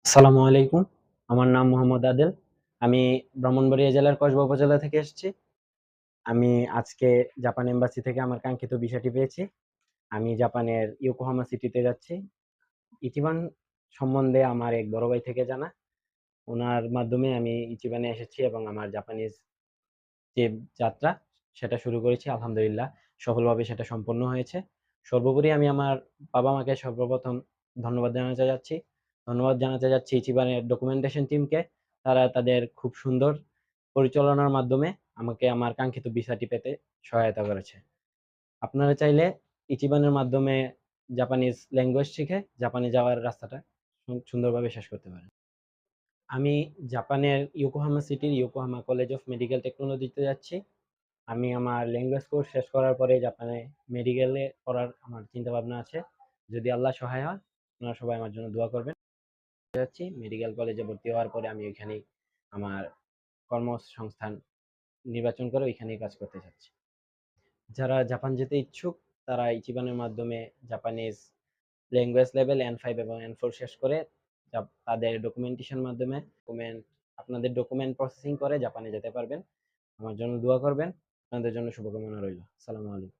আসসালামু আলাইকুম। আমার নাম মোহাম্মদ আদেল। আমি ব্রাহ্মণবাড়িয়া জেলার কসবা উপজেলা থেকে এসেছি। আমি আজকে জাপান এম্বাসি থেকে আমার কাঙ্ক্ষিত ভিসাটি পেয়েছি। আমি জাপানের ইয়োকোহামা সিটিতে যাচ্ছি। ইচিবান সম্বন্ধে আমার এক বড় ভাই থেকে জানা। ওনার মাধ্যমে আমি ইচিবানে এসেছি এবং আমার জাপানিজ যে যাত্রা সেটা শুরু করেছি। আলহামদুলিল্লাহ সফলভাবে সেটা সম্পন্ন হয়েছে। সর্বোপরি আমি আমার বাবা-মাকে সর্বপ্রথম ধন্যবাদ জানাতে যাচ্ছি ইচিবানের ডকুমেন্টেশন টিমকে। তারা তাদের খুব সুন্দর পরিচালনার মাধ্যমে আমাকে আমার কাঙ্ক্ষিত ভিসাটি পেতে সহায়তা করেছে। আপনারা চাইলে ইচিবানের মাধ্যমে জাপানিজ ল্যাঙ্গুয়েজ শিখে জাপানে যাওয়ার রাস্তাটা সুন্দরভাবে শেষ করতে পারেন। আমি জাপানের ইয়োকোহামা সিটির ইয়োকোহামা কলেজ অফ মেডিকেল টেকনোলজিতে যাচ্ছি। আমি আমার ল্যাঙ্গুয়েজ কোর্স শেষ করার পরে জাপানে মেডিকেলে পড়ার আমার চিন্তা ভাবনা আছে। যদি আল্লাহ সহায় হয়, আপনারা সবাই আমার জন্য দোয়া করবেন। যাচ্ছি মেডিকেল কলেজে ভর্তি হওয়ার পরে আমি ওইখানেই আমার কর্মসংস্থান নির্বাচন করে ওইখানেই কাজ করতে চাচ্ছি। যারা জাপান যেতে ইচ্ছুক তারা ইচিবানের মাধ্যমে জাপানিজ ল্যাঙ্গুয়েজ লেভেল N5 এবং N4 শেষ করে তাদের ডকুমেন্টেশন মাধ্যমে আপনাদের ডকুমেন্ট প্রসেসিং করে জাপানে যেতে পারবেন। আমার জন্য দোয়া করবেন। আপনাদের জন্য শুভকামনা রইল। আসসালামু আলাইকুম।